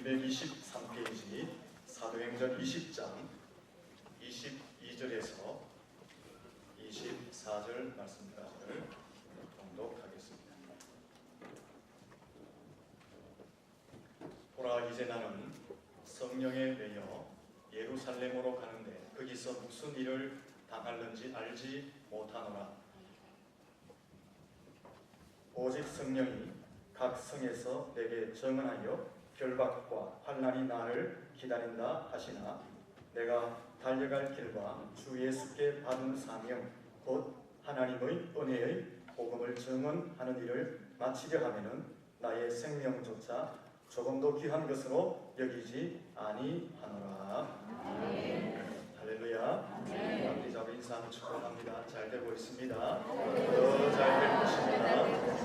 223페이지 사도행전 20장 22절에서 24절 말씀까지를 봉독하겠습니다. 보라, 이제 나는 성령에 매여 예루살렘으로 가는데 거기서 무슨 일을 당할는지 알지 못하노라. 오직 성령이 각 성에서 내게 증언하여 결박과 환난이 나를 기다린다 하시나 내가 달려갈 길과 주 예수께 받은 사명 곧 하나님의 은혜의 복음을 증언하는 일을 마치려 하면은 나의 생명조차 조금도 귀한 것으로 여기지 아니하노라. 할렐루야. 우리 자매 인사하면 축복합니다. 잘 되고 있습니다. 더 잘 될 것입니다.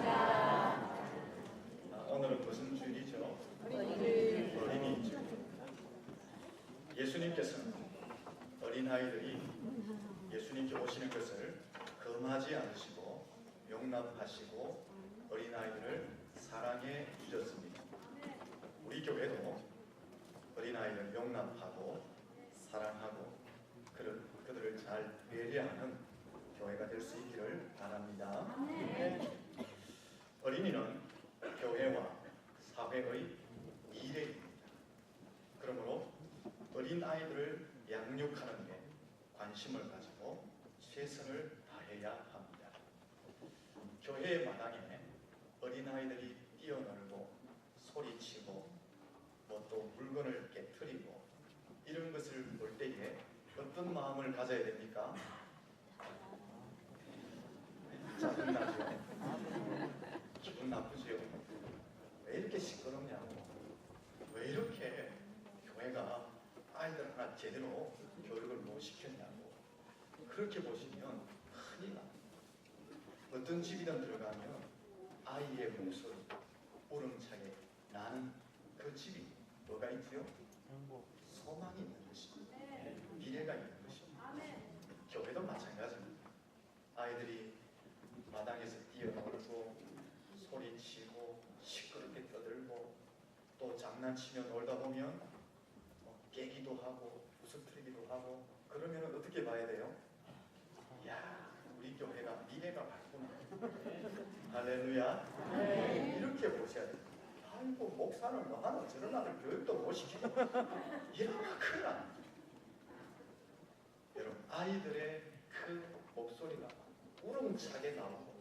오늘은 무슨 주일이죠? 어린이 주일. 예수님께서는 어린아이들이 예수님께 오시는 것을 금하지 않으시고 용납하시고 어린아이들을 사랑해 주셨습니다. 우리 교회도 어린아이를 용납하고 사랑하고 그들을 잘 배려하는 교회가 될 수 있기를 바랍니다. 어린이는 교회와 사회의 미래입니다. 그러므로 어린아이들을 양육하는 데 관심을 가지고 최선을 다해야 합니다. 교회의 마당에 어린아이들이 뛰어놀고 소리치고 또 물건을 깨트리고 이런 것을 볼 때에 어떤 마음을 가져야 됩니까? 짜증나죠? 기분 나쁘죠? 왜 이렇게 시끄럽냐고, 왜 이렇게 교회가 아이들 하나 제대로 교육을 못 시켰냐고 그렇게 보시면 큰일 납니다. 어떤 집이든 들어가면 아이의 목소리 우렁차게 나는 그 집이 뭐가 있지요? 소망이 있는 것입니다. 미래가 있는 것입니다. 교회도 마찬가지입니다. 아이들이 마당에서 뛰어놀고 소리치고 시끄럽게 떠들고 또 장난치며 놀다 보면 깨기도 하고 부서뜨리기도 하고 그러면 어떻게 봐야 돼요? 야, 우리 교회가 미래가 밝구나. 할렐루야. 이렇게 보셔야 돼요. 아이고, 목사는 뭐하노? 저런 아들 교육도 못 시키고 이러면 큰일 납니다. 여러분, 아이들의 그 목소리가 우렁차게 나오고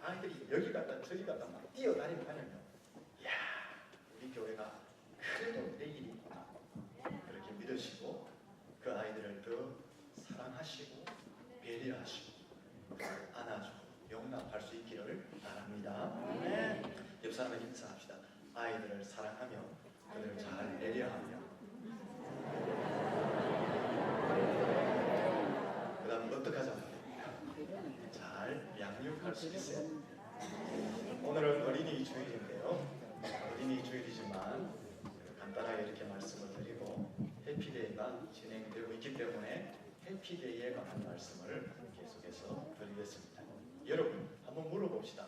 아이들이 여기 갔다 저기 갔다 막 뛰어다니고 하면요, 이야, 우리 교회가 그래도 내일이 있구나. 그렇게 믿으시고 그 아이들을 더 사랑하시고 배려하시고 안아주고 용납할 수 있기를 바랍니다. 옆 사람에게 인사합시다. 아이들을 사랑하며 그들을 잘 배려하며 그 다음 어떻게 하자? 잘 양육할 수 있어요. 오늘은 어린이 주일인데요. 어린이 주일이지만 간단하게 이렇게 말씀을 드리고 해피데이가 진행되고 있기 때문에 해피데이에 관한 말씀을 계속해서 드리겠습니다. 여러분, 한번 물어봅시다.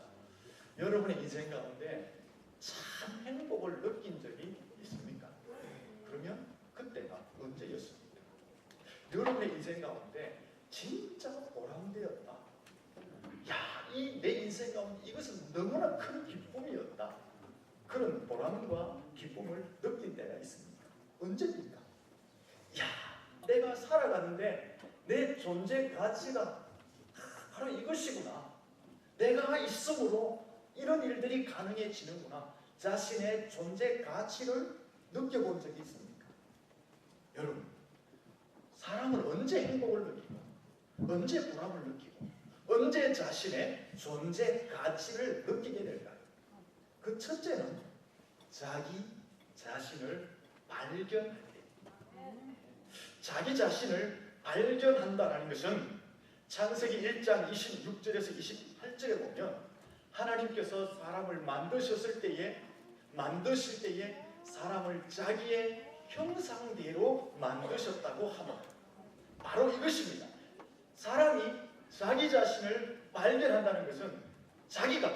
여러분의 인생 가운데 참 행복을 느낀 적이 있습니까? 그러면 그때가 언제였습니까? 여러분의 인생 가운데 진짜 보람되었다. 야, 이 내 인생 가운데 이것은 너무나 큰 기쁨이었다. 그런 보람과 기쁨을 느낀 때가 있습니까? 언제입니까? 야, 내가 살아가는데 내 존재 가치가 바로 이것이구나. 내가 있음으로 이런 일들이 가능해지는구나. 자신의 존재 가치를 느껴본 적이 있습니까? 여러분, 사람은 언제 행복을 느끼고 언제 보람을 느끼고 언제 자신의 존재 가치를 느끼게 될까요? 그 첫째는 자기 자신을 발견할 때. 자기 자신을 발견한다는 것은 창세기 1장 26절에서 28절에 보면 하나님께서 사람을 만드실 때에 사람을 자기의 형상대로 만드셨다고 하는 바로 이것입니다. 사람이 자기 자신을 발견한다는 것은 자기가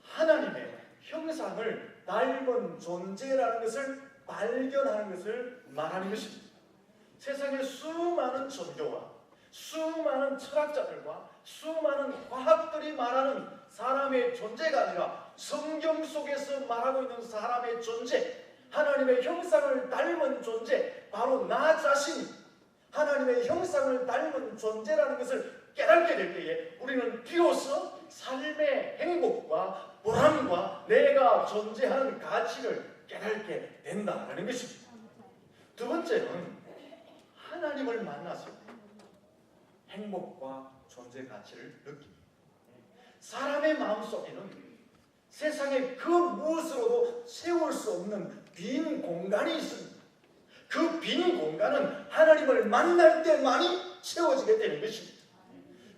하나님의 형상을 닮은 존재라는 것을 발견하는 것을 말하는 것입니다. 세상에 수많은 종교와 수많은 철학자들과 수많은 과학들이 말하는 사람의 존재가 아니라 성경 속에서 말하고 있는 사람의 존재, 하나님의 형상을 닮은 존재, 바로 나 자신이 하나님의 형상을 닮은 존재라는 것을 깨닫게 될 때에 우리는 비로소 삶의 행복과 보람과 내가 존재하는 가치를 깨닫게 된다는 것입니다. 두 번째는 하나님을 만났을 때 행복과 존재 가치를 느낍니다. 사람의 마음속에는 세상에 그 무엇으로도 채울 수 없는 빈 공간이 있습니다. 그 빈 공간은 하나님을 만날 때만이 채워지게 되는 것입니다.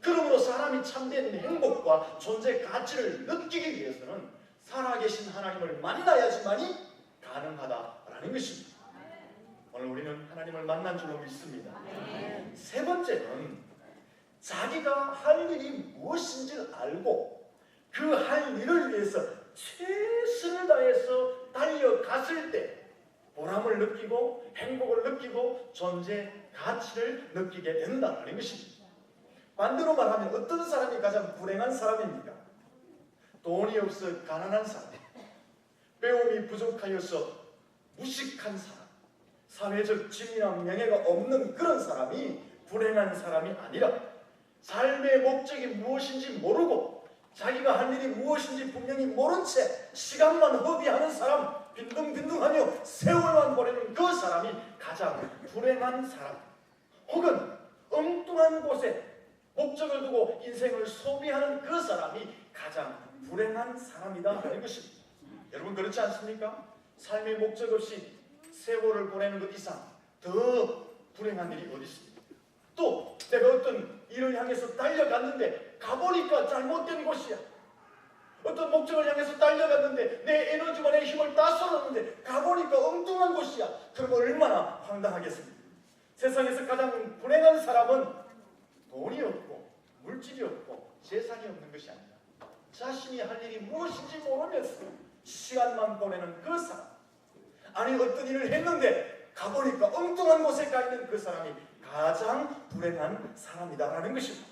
그러므로 사람이 참된 행복과 존재 가치를 느끼기 위해서는 살아계신 하나님을 만나야지만이 가능하다라는 것입니다. 오늘 우리는 하나님을 만난 줄로 믿습니다. 세 번째는 자기가 할 일이 무엇인지를 알고 그 할 일을 위해서 최선을 다해서 달려갔을 때 보람을 느끼고 행복을 느끼고 존재 가치를 느끼게 된다는 것입니다. 반대로 말하면 어떤 사람이 가장 불행한 사람입니까? 돈이 없어 가난한 사람, 배움이 부족하여서 무식한 사람, 사회적 지위나 명예가 없는 그런 사람이 불행한 사람이 아니라 삶의 목적이 무엇인지 모르고 자기가 할 일이 무엇인지 분명히 모른 채 시간만 허비하는 사람, 빈둥빈둥하며 세월만 보내는 그 사람이 가장 불행한 사람, 혹은 엉뚱한 곳에 목적을 두고 인생을 소비하는 그 사람이 가장 불행한 사람이다라는 것입니다. 여러분 그렇지 않습니까? 삶의 목적 없이 세월을 보내는 것 이상 더 불행한 일이 어디 있습니까? 또 내가 어떤 일을 향해서 달려갔는데 가보니까 잘못된 곳이야. 어떤 목적을 향해서 달려갔는데 내 에너지와 내 힘을 다 쏟았는데 가보니까 엉뚱한 곳이야. 그럼 얼마나 황당하겠습니까? 세상에서 가장 불행한 사람은 돈이 없고 물질이 없고 재산이 없는 것이 아니라 자신이 할 일이 무엇인지 모르면서 시간만 보내는 그 사람, 아니 어떤 일을 했는데 가보니까 엉뚱한 곳에 가 있는 그 사람이 가장 불행한 사람이다라는 것입니다.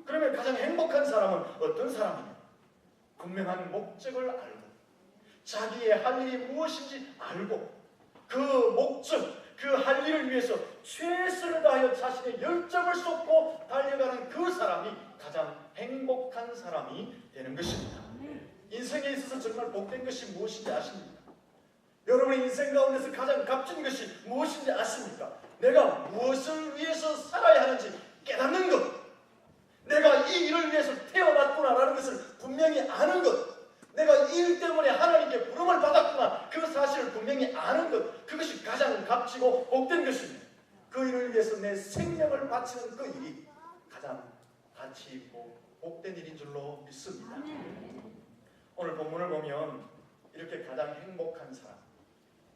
그러면 가장 행복한 사람은 어떤 사람이냐? 분명한 목적을 알고 자기의 할 일이 무엇인지 알고 그 목적, 그 할 일을 위해서 최선을 다하여 자신의 열정을 쏟고 달려가는 그 사람이 가장 행복한 사람이 되는 것입니다. 인생에 있어서 정말 복된 것이 무엇인지 아십니까? 여러분의 인생 가운데서 가장 값진 것이 무엇인지 아십니까? 내가 무엇을 위해서 살아야 하는지 깨닫는 것, 내가 이 일을 위해서 태어났구나라는 것을 분명히 아는 것, 내가 이 일 때문에 하나님께 부름을 받았구나 그 사실을 분명히 아는 것, 그것이 가장 값지고 복된 것입니다. 그 일을 위해서 내 생명을 바치는 그 일이 가장 가치 있고 복된 일인 줄로 믿습니다. 오늘 본문을 보면 이렇게 가장 행복한 사람,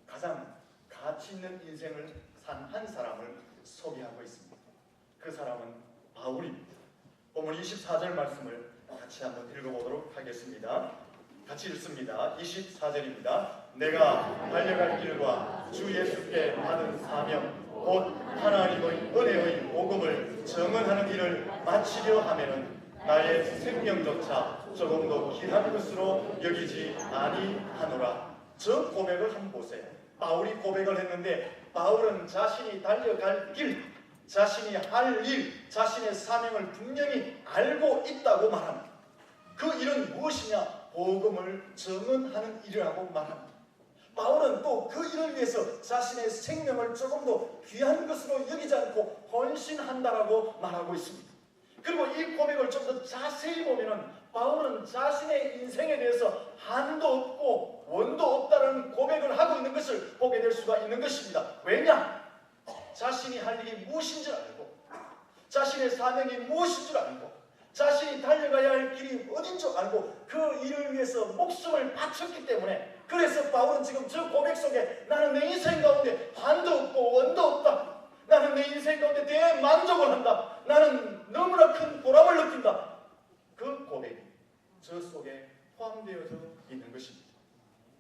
가장 가치 있는 인생을 산 한 사람을 소개하고 있습니다. 그 사람은 바울입니다. 본문 24절 말씀을 같이 한번 읽어보도록 하겠습니다. 같이 읽습니다. 24절입니다. 내가 달려갈 길과 주 예수께 받은 사명 곧 하나님의 은혜의 복음을 증언하는 일을 마치려 하면은 나의 생명조차 조금도 귀한 것으로 여기지 아니하노라. 저 고백을 한번 보세요. 바울이 고백을 했는데 바울은 자신이 달려갈 길, 자신이 할 일, 자신의 사명을 분명히 알고 있다고 말합니다. 그 일은 무엇이냐? 복음을 증언하는 일이라고 말합니다. 바울은 또 그 일을 위해서 자신의 생명을 조금도 귀한 것으로 여기지 않고 헌신한다라고 말하고 있습니다. 그리고 이 고백을 좀 더 자세히 보면은 바울은 자신의 인생에 대해서 한도 없고 원도 없다는 고백을 하고 있는 것을 보게 될 수가 있는 것입니다. 왜냐? 자신이 할 일이 무엇인 줄 알고 자신의 사명이 무엇인 줄 알고 자신이 달려가야 할 길이 어딘 줄 알고 그 일을 위해서 목숨을 바쳤기 때문에, 그래서 바울은 지금 저 고백 속에 나는 내 인생 가운데 한도 없고 원도 없다, 나는 내 인생 가운데 대만족을 한다, 나는 너무나 큰 보람을 느낀다, 그 고백이 저 속에 포함되어져 있는 것입니다.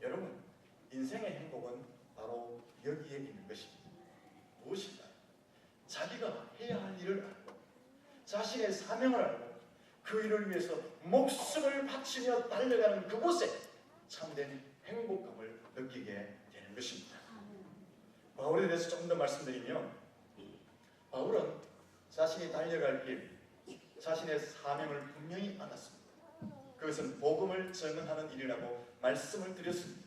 여러분, 인생의 행복은 바로 여기에 있는 것입니다. 무엇인가? 자기가 해야 할 일을 알고 자신의 사명을 알고 그 일을 위해서 목숨을 바치며 달려가는 그곳에 참된 행복감을 느끼게 되는 것입니다. 바울에 대해서 조금 더 말씀드리면, 바울은 자신이 달려갈 길, 자신의 사명을 분명히 알았습니다. 그것은 복음을 전하는 일이라고 말씀을 드렸습니다.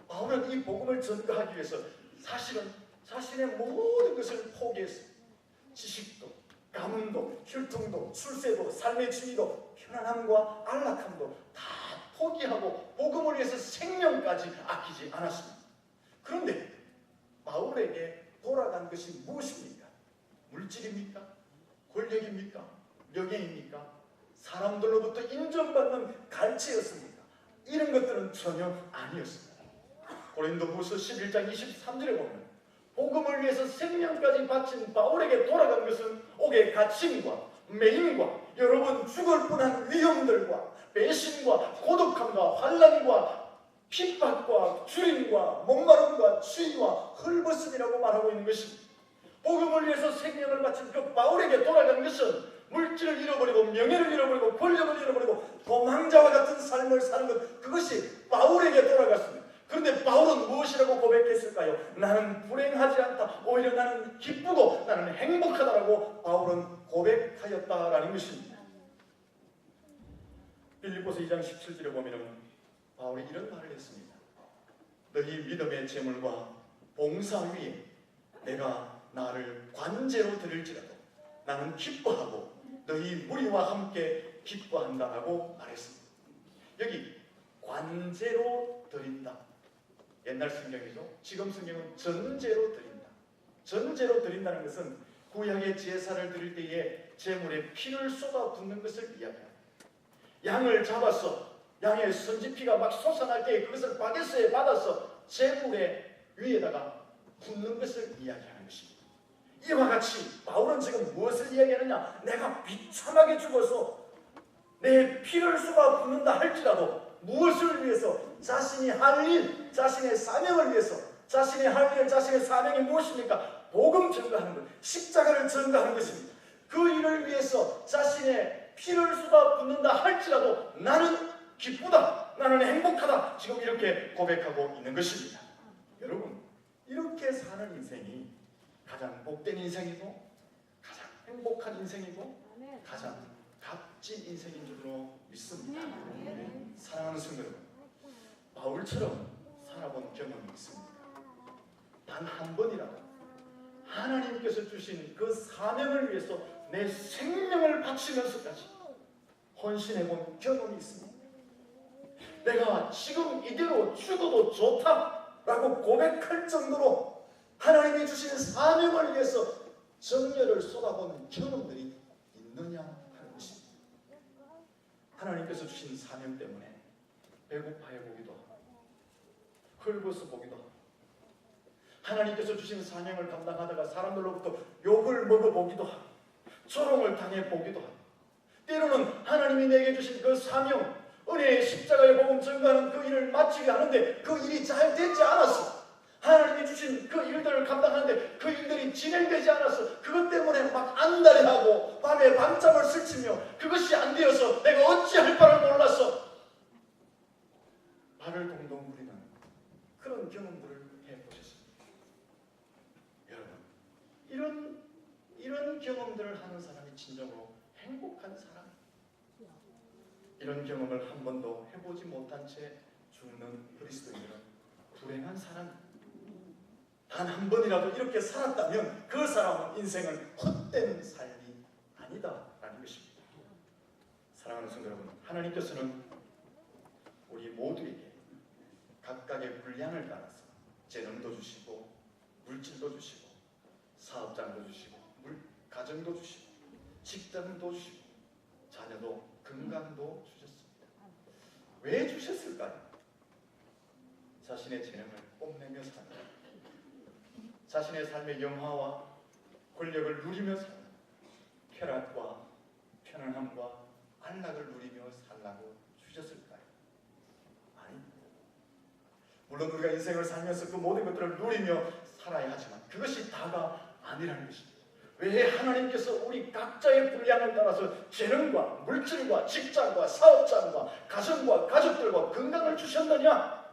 바울은 이 복음을 전하기 위해서 사실은 자신의 모든 것을 포기했습니다. 지식도, 가문도, 혈통도, 출세도, 삶의 취미도, 편안함과 안락함도 다 포기하고 복음을 위해서 생명까지 아끼지 않았습니다. 그런데 바울에게 돌아간 것이 무엇입니까? 물질입니까? 권력입니까? 명예입니까? 사람들로부터 인정받는 갈채였습니까? 이런 것들은 전혀 아니었습니다. 고린도후서 11장 23절에 보면 복음을 위해서 생명까지 바친 바울에게 돌아간 것은 옥의 갇힘과 매임과 여러 번 죽을 뻔한 위험들과 배신과 고독함과 환난과 핍박과 주림과 목마름과 추위와 헐벗음이라고 말하고 있는 것입니다. 복음을 위해서 생명을 바친 그 바울에게 돌아간 것은 물질을 잃어버리고 명예를 잃어버리고 권력을 잃어버리고 도망자와 같은 삶을 사는 것, 그것이 바울에게 돌아갔습니다. 그런데 바울은 무엇이라고 고백했을까요? 나는 불행하지 않다. 오히려 나는 기쁘고 나는 행복하다라고 바울은 고백하였다라는 것입니다. 빌립보서 2장 17절에 보면 바울이 이런 말을 했습니다. 너희 믿음의 재물과 봉사 위에 내가 나를 관제로 드릴지라도 나는 기뻐하고 너희 무리와 함께 기뻐한다라고 말했습니다. 여기 관제로 드린다. 옛날 성경이죠. 지금 성경은 전제로 드린다. 전제로 드린다는 것은 구약의 제사를 드릴 때에 제물에 피를 쏟아 붓는 것을 이야기합니다. 양을 잡아서 양의 선지피가 막 솟아날 때에 그것을 바게스에 받아서 제물의 위에다가 붓는 것을 이야기하는 것입니다. 이와 같이 바울은 지금 무엇을 이야기하느냐? 내가 비참하게 죽어서 내 피를 쏟아 붓는다 할지라도 무엇을 위해서? 자신이 할 일, 자신의 사명을 위해서. 자신이 할 일, 자신의 사명이 무엇입니까? 복음 전가하는 것, 십자가를 전가하는 것입니다. 그 일을 위해서 자신의 피를 쏟아 붓는다 할지라도 나는 기쁘다, 나는 행복하다, 지금 이렇게 고백하고 있는 것입니다. 여러분, 이렇게 사는 인생이 가장 복된 인생이고 가장 행복한 인생이고 가장 값진 인생인 줄로 믿습니다. 사랑하는 성도 여러분, 바울처럼 살아본 경험이 있습니다. 단 한 번이라도 하나님께서 주신 그 사명을 위해서 내 생명을 바치면서까지 헌신해본 경험이 있습니다. 내가 지금 이대로 죽어도 좋다라고 고백할 정도로 하나님이 주신 사명을 위해서 정열을 쏟아본 경험들이 있느냐 하는 것입니다. 하나님께서 주신 사명 때문에 배고파해 보기도 하고 헐벗어 보기도 하고 하나님께서 주신 사명을 감당하다가 사람들로부터 욕을 먹어보기도 하고 조롱을 당해보기도 하고 때로는 하나님이 내게 주신 그 사명, 은혜의 십자가의 복음 전가하는 그 일을 마치게 하는데 그 일이 잘 되지 않았어. 하나님이 주신 그 일들을 감당하는데 그 일들이 진행되지 않았어. 그것 때문에 막 안달해하고 밤에 밤잠을 설치며 그것이 안 되어서 내가 어찌할 바를 몰랐어. 발을 동동 구리는 그런 경험들을 해보셨습니다. 여러분, 이런 경험들을 하는 사람이 진정으로 행복한 사람, 이런 경험을 한 번도 해보지 못한 채 죽는 그리스도인은 불행한 사람. 단 한 번이라도 이렇게 살았다면 그 사람은 인생은 헛된 삶이 아니다라는 것입니다. 사랑하는 성도 여러분, 하나님께서는 우리 모두에게 각각의 분량을 따라서 재능도 주시고 물질도 주시고 사업장도 주시고 가정도 주시고 직장도 주시고 자녀도 건강도 주셨습니다. 왜 주셨을까요? 자신의 재능을 뽐내며 사는, 자신의 삶의 영화와 권력을 누리며 사는, 쾌락과 편안함과 안락을 누리며 살라고 주셨을까요? 아닙니다. 물론 우리가 인생을 살면서 그 모든 것들을 누리며 살아야 하지만 그것이 다가 아니라는 것입니다. 왜 하나님께서 우리 각자의 분량을 따라서 재능과 물질과 직장과 사업장과 가정과 가족들과 건강을 주셨느냐?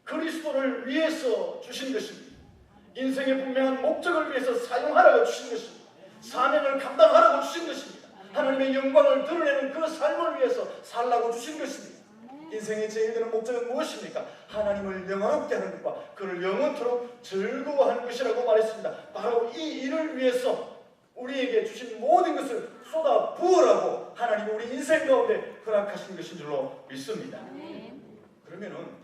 그리스도를 위해서 주신 것입니다. 인생의 분명한 목적을 위해서 사용하라고 주신 것입니다. 사명을 감당하라고 주신 것입니다. 하나님의 영광을 드러내는 그 삶을 위해서 살라고 주신 것입니다. 인생의 제일 되는 목적은 무엇입니까? 하나님을 영화롭게 하는 것과 그를 영원토록 즐거워하는 것이라고 말했습니다. 바로 이 일을 위해서 우리에게 주신 모든 것을 쏟아 부으라고 하나님이 우리 인생 가운데 허락하신 것인 줄로 믿습니다. 그러면은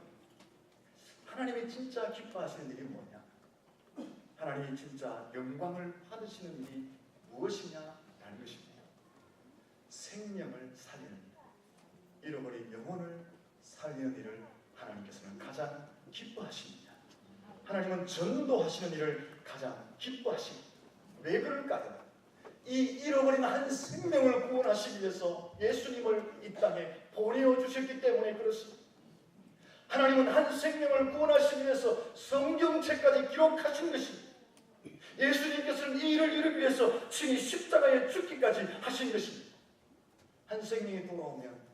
하나님이 진짜 기뻐하시는 일이 뭐냐? 하나님이 진짜 영광을 받으시는 일이 무엇이냐라는 것입니다. 생명을 살리는 일, 잃어버린 영혼을 살리는 일을 하나님께서는 가장 기뻐하십니다. 하나님은 전도하시는 일을 가장 기뻐하십니다. 왜 그럴까요? 이 잃어버린 한 생명을 구원하시기 위해서 예수님을 이 땅에 보내주셨기 때문에 그렇습니다. 하나님은 한 생명을 구원하시기 위해서 성경책까지 기록하신 것입니다. 예수님께서는 이 일을 이루기 위해서 친히 십자가에 죽기까지 하신 것입니다. 한 생명이 돌아오면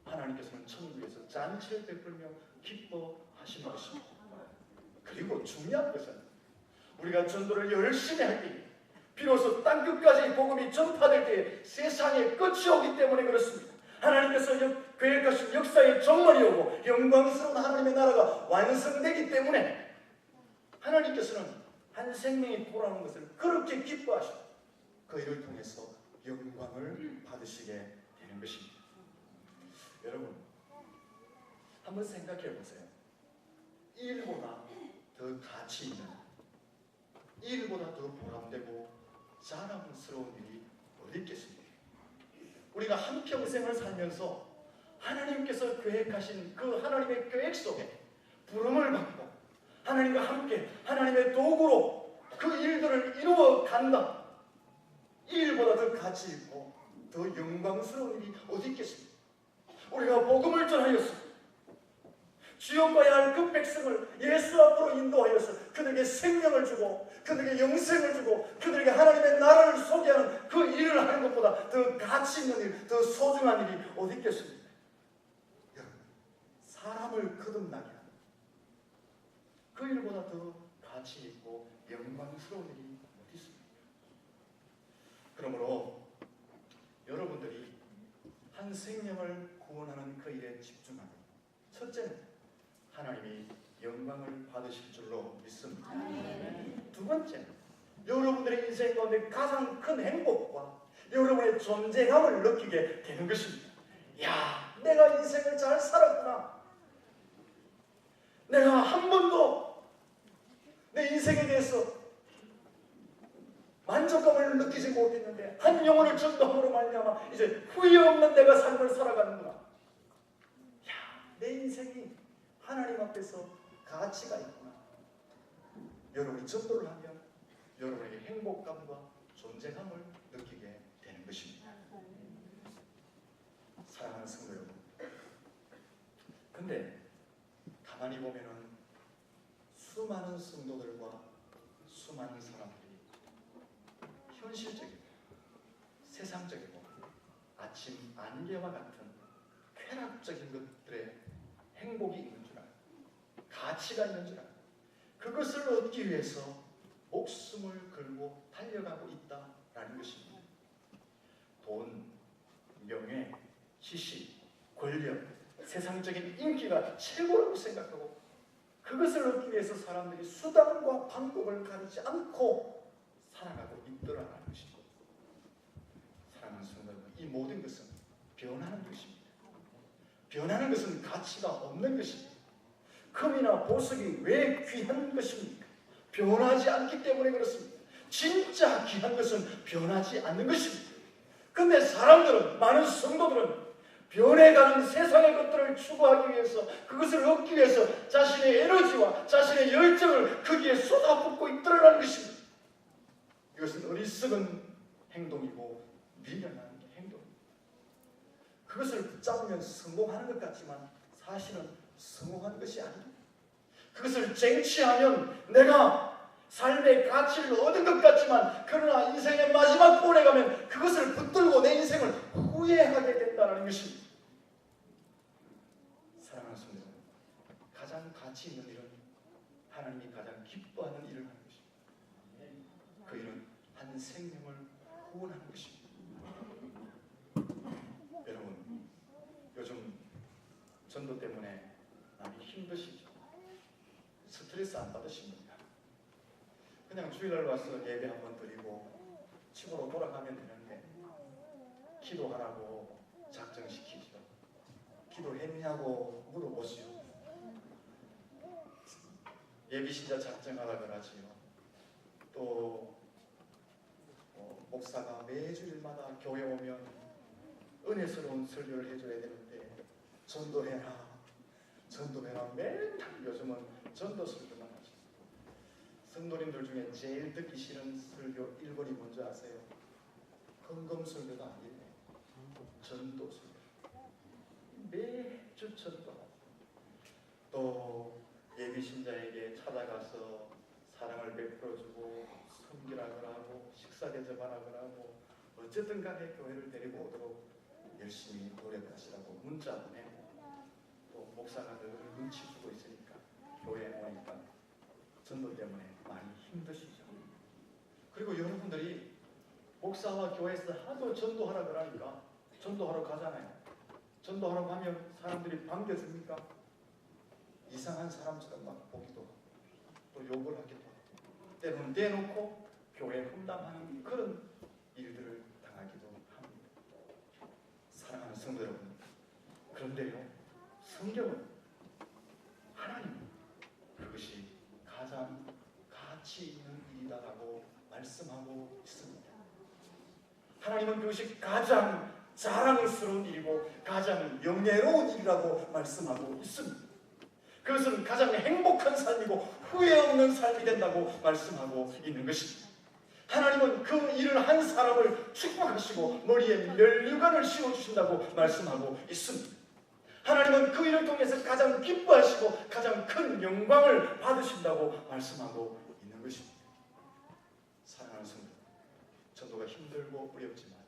하나님께서는 천국에서 잔치를 베풀며 기뻐하시는 것입니다. 그리고 중요한 것은 우리가 전도를 열심히 하기, 비로소 땅끝까지 복음이 전파될 때에 세상에 끝이 오기 때문에 그렇습니다. 하나님께서 계획하신 역사의 종말이 오고 영광스러운 하나님의 나라가 완성되기 때문에 하나님께서는 한 생명이 돌아오는 것을 그렇게 기뻐하시고 그 일을 통해서 영광을 받으시게 되는 것입니다. 여러분, 한번 생각해 보세요. 이 일보다 더 가치 있는, 이 일보다 더 보람되고 자랑스러운 일이 어디 있겠습니까? 우리가 한평생을 살면서 하나님께서 계획하신 그 하나님의 계획 속에 부름을 받고 하나님과 함께 하나님의 도구로 그 일들을 이루어 간다. 이 일보다 더 가치 있고 더 영광스러운 일이 어디 있겠습니까? 우리가 복음을 전하였습니다. 지옥 가야 할 그 백성을 예수 앞으로 인도하여서 그들에게 생명을 주고 그들에게 영생을 주고 그들에게 하나님의 나라를 소개하는 그 일을 하는 것보다 더 가치 있는 일, 더 소중한 일이 어디 있겠습니까? 여러분, 사람을 거듭나게 하는 그 일보다 더 가치 있고 영광스러운 일이 어디 있습니까? 그러므로 여러분들이 한 생명을 구원하는 그 일에 집중하는 첫째는 하나님이 영광을 받으실 줄로 믿습니다. 두 번째는 여러분들의 인생 가운데 가장 큰 행복과 여러분의 존재감을 느끼게 되는 것입니다. 야, 내가 인생을 잘 살았구나. 내가 한 번도 내 인생에 대해서 만족감을 느끼지 못했는데 한 영혼을 전도함으로 말미암아 이제 후회 없는 내가 삶을 살아가는구나. 야, 내 인생이 하나님 앞에서 가치가 있구나. 여러분이 전도를 하면 여러분에게 행복감과 존재감을 느끼게 되는 것입니다. 사랑하는 성도 여러분, 근데 가만히 보면은 수많은 성도들과 수많은 사람들이 현실적이고 세상적이고 아침 안개와 같은 쾌락적인 것들에 행복이 있는 줄 알아요. 가치가 있는 줄 알아요. 그것을 얻기 위해서 목숨을 걸고 달려가고 있다라는 것입니다. 돈, 명예, 지식, 권력, 세상적인 인기가 최고라고 생각하고 그것을 얻기 위해서 사람들이 수단과 방법을 가리지 않고 살아가고 있더라라는 것입니다. 사랑하는 성도 여러분, 이 모든 것은 변하는 것입니다. 변하는 것은 가치가 없는 것입니다. 금이나 보석이 왜 귀한 것입니까? 변하지 않기 때문에 그렇습니다. 진짜 귀한 것은 변하지 않는 것입니다. 근데 사람들은, 많은 성도들은 변해가는 세상의 것들을 추구하기 위해서, 그것을 얻기 위해서 자신의 에너지와 자신의 열정을 거기에 쏟아붓고 있더라는 것입니다. 이것은 어리석은 행동이고 미련한 행동입니다. 그것을 붙잡으면 성공하는 것 같지만 사실은 성공한 것이 아닙니다. 그것을 쟁취하면 내가 삶의 가치를 얻은 것 같지만 그러나 인생의 마지막 부분에 가면 그것을 붙들고 내 인생을 후회하게 된다는 것입니다. 사랑하는 성도, 가장 가치 있는 일은 하나님이 가장 기뻐하는 일을 하는 것입니다. 그 일은 한 생명을 구원하는 것입니다. 여러분, 요즘 전도 때문에 많이 힘드시죠? 스트레스 안 받으십니까? 그냥 주일날 와서 예배 한번 드리고 집으로 돌아가면 되는데 기도하라고 작정시키죠. 기도했냐고 물어보시오. 예비신자 작정하라 그러지요. 또 목사가 매주일마다 교회 오면 은혜스러운 설교를 해줘야 되는데 전도해라 맨날 요즘은 전도 설교만 하죠. 성도님들 중에 제일 듣기 싫은 설교 1번이 뭔지 아세요? 헌금 설교도 아니에요. 전도 설교. 매주 전도. 또 예비신자에게 찾아가서 사랑을 베풀어주고 섬기라고 하고 식사 대접하라고 하고 어쨌든 간에 교회를 데리고 오도록 열심히 노력하시라고 문자 보내고 또 목사가 늘 눈치 주고 있으니까 교회에 오니까 전도 때문에 많이 힘드시죠. 그리고 여러분들이 목사와 교회에서 하도 전도하라 그러니까 전도하러 가잖아요. 전도하러 가면 사람들이 반겨줍니까? 이상한 사람처럼 막 보기도 하고 또 욕을 하기도 하고 때로는 대놓고 교회 험담하는 그런 일들을 당하기도 합니다. 사랑하는 성도 여러분, 그런데요, 성경은 하나님은 그것이 가장 가치 있는 일이다라고 말씀하고 있습니다. 하나님은 그것이 가장 자랑스러운 일이고 가장 영예로운 일이라고 말씀하고 있습니다. 그것은 가장 행복한 삶이고 후회 없는 삶이 된다고 말씀하고 있는 것입니다. 하나님은 그 일을 한 사람을 축복하시고 머리에 면류관을 씌워주신다고 말씀하고 있습니다. 하나님은 그 일을 통해서 가장 기뻐하시고 가장 큰 영광을 받으신다고 말씀하고 있는 것입니다. 사랑하는 성도, 전도가 힘들고 어렵지만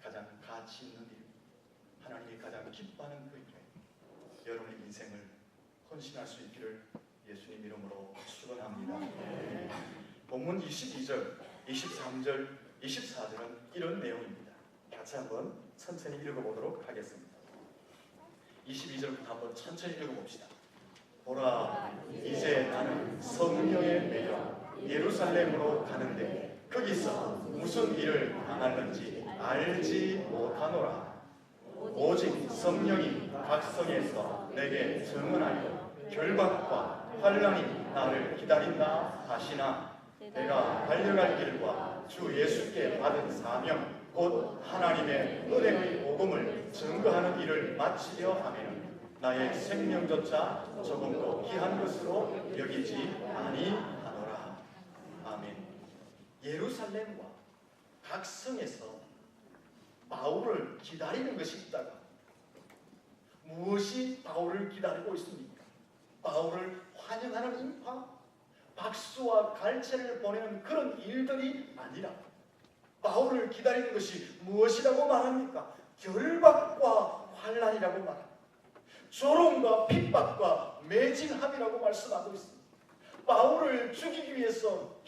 가장 가치 있는 일, 하나님이 가장 기뻐하는 그 일에 여러분의 인생을 헌신할 수 있기를 예수님 이름으로 축원합니다. 본문 22절, 23절, 24절은 이런 내용입니다. 같이 한번 천천히 읽어보도록 하겠습니다. 22절부터 한번 천천히 읽어봅시다. 보라, 이제 나는 성령에 매여 예루살렘으로 가는데 거기서 무슨 일을 당할는지 알지 못하노라. 오직 성령이 각성에서 내게 증언하여 결박과 환난이 나를 기다린다 하시나 내가 달려갈 길과 주 예수께 받은 사명 곧 하나님의 은혜의 복음을 증거하는 일을 마치려 하면 나의 생명조차 조금도 귀한 것으로 여기지 아니하노라. 아멘. 예루살렘과 각성에서 바울을 기다리는 것이 있다가 무엇이 바울을 기다리고 있습니까? 바울을 환영하는 인파, 박수와 갈채를 보내는 그런 일들이 아니라 바울을 기다리는 것이 무엇이라고 말합니까? 결박과 환난이라고 말합니다. 조롱과 핍박과 매질함이라고 말씀하고 있습니다. 바울을 죽이기 위해서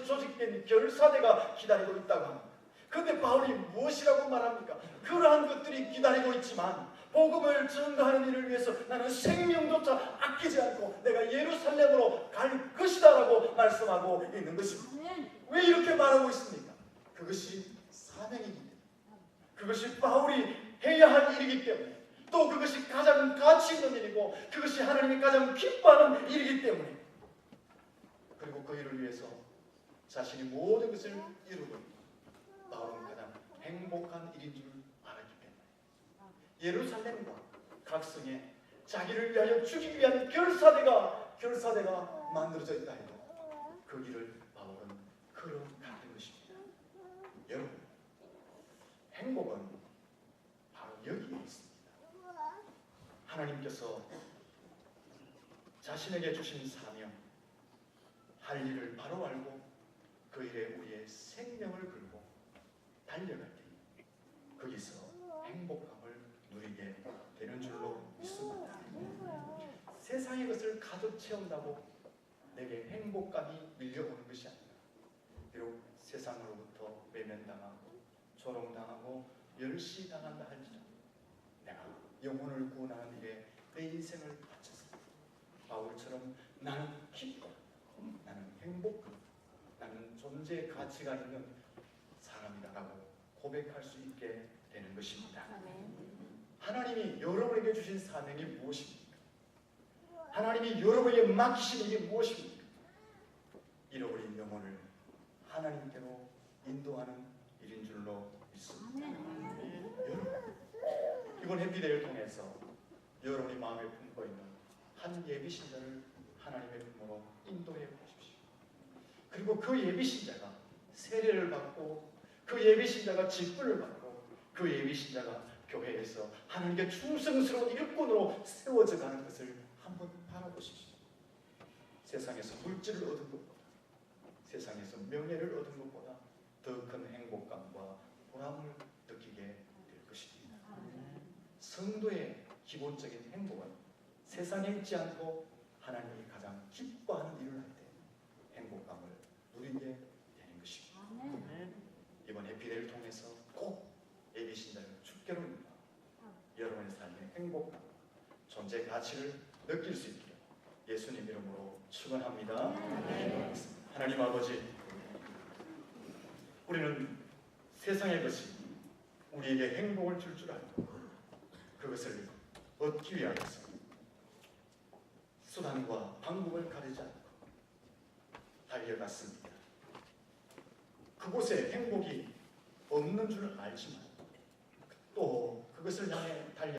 조직된 결사대가 기다리고 있다고 합니다. 그런데 바울이 무엇이라고 말합니까? 그러한 것들이 기다리고 있지만 복음을 전가하는 일을 위해서 나는 생명조차 아끼지 않고 내가 예루살렘으로 갈 것이다 라고 말씀하고 있는 것입니다. 왜 이렇게 말하고 있습니까? 그것이 사명이기 때문에, 그것이 바울이 해야 할 일이기 때문에, 또 그것이 가장 가치 있는 일이고 그것이 하나님이 가장 기뻐하는 일이기 때문에, 그리고 그 일을 위해서 자신이 모든 것을 이루고 바울은 가장 행복한 일인 줄 알았기 때문에 예루살렘과 각성에 자기를 위하여 죽이기 위한 결사대가 만들어져 있다 해도 그 길을 바울은 걸어가는 것입니다. 여러분, 행복은 바로 여기에 있습니다. 하나님께서 자신에게 주신 사명, 할 일을 바로 알고 그 일에 우리의 생명을 걸고 달려갈 때 거기서 행복감을 누리게 되는 줄로 믿습니다. 세상의 것을 가득 채운다고 내게 행복감이 밀려오는 것이 아니라 비록 세상으로부터 외면당하고 조롱당하고 멸시당한다 할지라도 내가 영혼을 구원하는 일에 내 인생을 바쳐서 바울처럼 나는 기뻐, 나는 행복하고 나는 존재의 가치가 있는 사람이다라고 고백할 수 있게 되는 것입니다. 하나님이 여러분에게 주신 사명이 무엇입니까? 하나님이 여러분에게 맡기신 일이 무엇입니까? 잃어버린 영혼을 하나님께로 인도하는 일인 줄로 믿습니다. 여러분, 이번 해피데이를 통해서 여러분이 마음에 품고 있는 한 예비신자를 하나님의 품으로 인도해 보십시오. 그리고 그 예비신자가 세례를 받고 그 예비신자가 직분을 받고 그 예비신자가 교회에서 하나님께 충성스러운 일꾼으로 세워져 가는 것을 한번 바라보십시오. 세상에서 물질을 얻은 것보다, 세상에서 명예를 얻은 것보다 더 큰 행복감과 보람을 느끼게 될 것입니다. 성도의 기본적인 행복은 세상에 있지 않고 하나님이 가장 기뻐하는 일을 할 때 행복감을 누리게 되는 것입니다. 이번 해피데이를 통해서 꼭 예비신자를 주께로 인도하고 여러분의 삶의 행복감, 존재 가치를 느낄 수 있기를 예수님 이름으로 축원합니다. 하나님 아버지, 우리는 세상의 것이 우리에게 행복을 줄 줄 알고 그것을 얻기 위하여서 수단과 방법을 가리지 않고 달려갔습니다. 그곳에 행복이 없는 줄 알지만 또 그것을 향해 달려